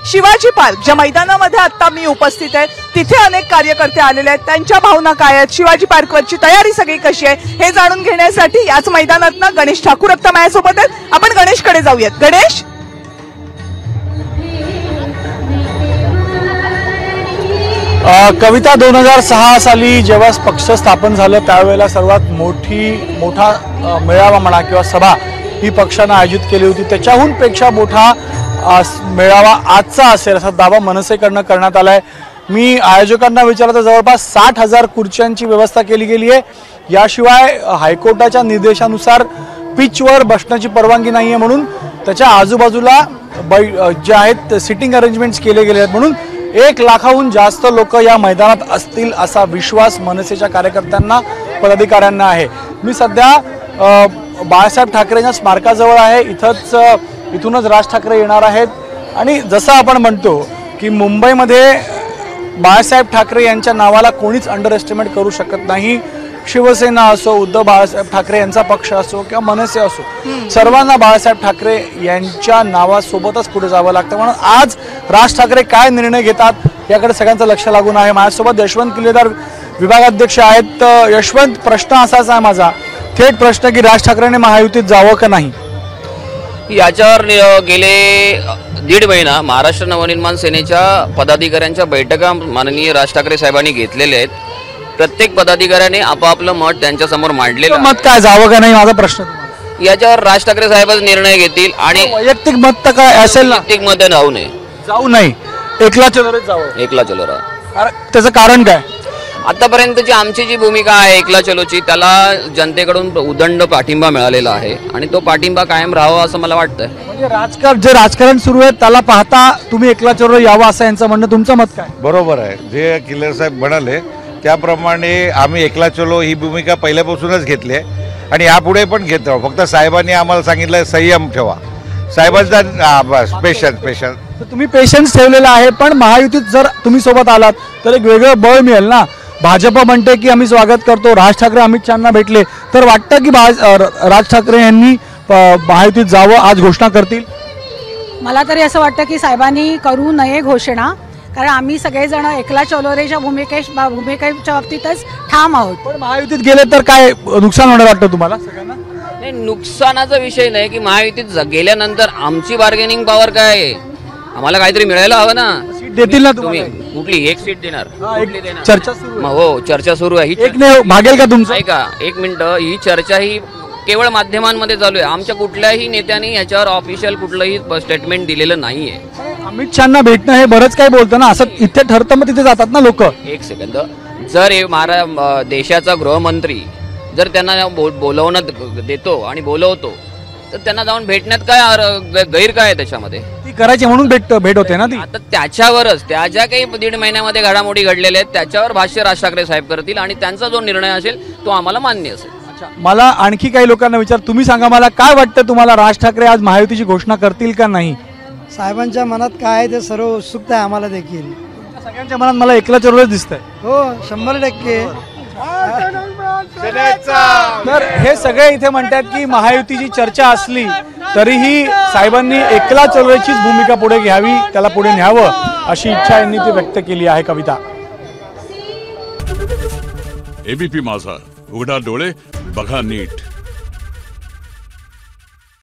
Shivaji park ज्या मैदानामध्ये आता मी उपस्थित आहे तिथे अनेक कार्यकर्ते आलेले आहेत, त्यांच्या भावना काय आहेत, शिवाजी पार्कवरची तयारी सगळी कशी आहे हे जाणून घेण्यासाठी याच मैदानातनं गणेश ठाकूर आता माझ्यासोबत आहेत। आपण गणेशकडे जाऊयात। गणेश, कविता 2006 साली जेव्हा पक्ष स्थापन झालं त्यावेळेला सर्वात मोठा मेळावा म्हणा किंवा सभा ही पक्षानं आयोजित केली होती। त्याच्याहून पेक्षा मोठा मेळावा आजचा असेल असा दावा मनसेकडनं करण्यात आलाय। मी आयोजकांना विचारलं, जवळपास 60,000 खुर्च्यांची व्यवस्था केली गेली आहे। याशिवाय हायकोर्टाच्या निर्देशानुसार पिचवर बसण्याची परवानगी नाही आहे, म्हणून त्याच्या आजूबाजूला जे आहेत सिटिंग अरेंजमेंट्स केले गेले आहेत, म्हणून 1 लाखाहून जास्त लोक या मैदानात असतील असा विश्वास मनसेच्या कार्यकर्त्यांना पदाधिकाऱ्यांना आहे। मी सध्या बाळासाहेब ठाकरेंच्या स्मारकाजवळ आहे। इथूनच राज ठाकरे येणार आहेत आणि जसं आपण म्हणतो की मुंबईमध्ये बाळासाहेब ठाकरे यांच्या नावाला कोणीच अंडर एस्टिमेट करू शकत नाही। शिवसेना असो, उद्धव बाळासाहेब ठाकरे यांचा पक्ष असो किंवा मनसे असो, सर्वांना बाळासाहेब ठाकरे यांच्या नावासोबतच पुढे जावं लागतं। म्हणून आज राज ठाकरे काय निर्णय घेतात याकडे सगळ्यांचं लक्ष लागून आहे। माझ्यासोबत यशवंत किल्लेदार विभागाध्यक्ष आहेत। यशवंत, प्रश्न असाच आहे माझा, थेट प्रश्न की राज ठाकरेंनी महायुतीत जावं का नाही? याच्यावर गेले 1.5 महिना महाराष्ट्र नवनिर्माण सेनेच्या पदाधिकाऱ्यांच्या बैठका माननीय राज ठाकरे साहेबांनी घेतलेल्या आहेत। प्रत्येक पदाधिकाऱ्याने आपापलं मत त्यांच्यासमोर मांडलेलं। मत काय, जावं का नाही माझा प्रश्न? याच्यावर राज ठाकरे साहेबच निर्णय घेतील आणि वैयक्तिक मत तर काय असेल? वैयक्तिक मत जाऊ नये, एकला चलो रे जावं, एकला चलो रा। त्याचं कारण काय? आतापर्यंतची आमची जी भूमिका आहे एकला चलोची, त्याला जनतेकडून उदंड पाठिंबा मिळालेला आहे आणि तो पाठिंबा कायम राहावा असं मला वाटतंय। म्हणजे राजकारण सुरू आहे त्याला पाहता तुम्ही एकला चलो यावं असं यांचं म्हणणं, तुमचं मत काय? बरोबर आहे, जे किल्लेदार साहेब म्हणाले त्याप्रमाणे आम्ही एकला चलो ही भूमिका पहिल्यापासूनच घेतली आहे आणि यापुढे पण घेत राहू। फक्त साहेबांनी आम्हाला सांगितलं संयम ठेवा, साहेबांचा पेशन्स तुम्ही पेशन्स ठेवलेला आहे, पण महायुतीत जर तुम्ही सोबत आलात तर एक वेगळं बळ मिळेल ना। भाजप म्हणते की आम्ही स्वागत करतो, राज ठाकरे अमित शहांना भेटले, तर वाटतं की राज ठाकरे यांनी महायुतीत जावं, आज घोषणा करतील? मला तरी असं वाटतं की साहेबांनी करू नये घोषणा, कारण आम्ही सगळेजण एकला चलोरेच्या भूमिकेच्या बाबतीतच ठाम आहोत। पण महायुतीत गेले तर काय नुकसान होणार वाटतं तुम्हाला सगळ्यांना? नाही, नुकसानाचा विषय नाही की महायुतीत गेल्यानंतर आमची बार्गेनिंग पॉवर काय आहे, आम्हाला काहीतरी मिळायला हवं ना। सीट देतील ना तुम्ही? कुठली एक सीट देणार? चर्चा सुरू आहे। हो, चर्चा सुरू आहे। एक नाही भागेल का तुमचं? ऐका एक मिनिट, ही चर्चा ही केवळ माध्यमांमध्ये चालू आहे। आमच्या कुठल्याही नेत्याने याच्यावर ऑफिशियल कुठलंही स्टेटमेंट दिलेलं नाहीये। अमित शहांना भेटणं हे बरंच काय बोलतं ना, असं इथे ठरतं मग तिथे जातात ना लोक। एक सेकंद, जर देशाचा गृहमंत्री जर त्यांना बोलवणं देतो आणि बोलवतो तर त्यांना जाऊन भेटण्यात काय गैर काय आहे त्याच्यामध्ये? ती करायची म्हणून भेट होते ना ती। आता त्याच्यावरच त्या ज्या काही 1.5 महिन्यामध्ये घडामोडी घडलेल्या आहेत त्याच्यावर भाष्य राज ठाकरे साहेब करतील आणि त्यांचा जो निर्णय असेल तो आम्हाला मान्य असेल। मला आणखी काही लोकांना विचार, तुम्ही सांगा मला काय वाटतं तुम्हाला, राज ठाकरे आज महायुतीची घोषणा करतील का नाही? साहेबांच्या मनात काय आहे ते सर्व उत्सुकता आहे आम्हाला देखील। सगळ्यांच्या मनात मला एकला चलोच दिसतंय। हो, 100%। तर हे सगळे इथे म्हणतात की महायुतीची चर्चा असली तरीही साहेबांनी एकला चलोचीच भूमिका पुढे घ्यावी, त्याला पुढे न्यावं अशी इच्छा यांनी ती व्यक्त केली आहे। कविता, एबीपी माझा, उघडा डोळे बघा नीट।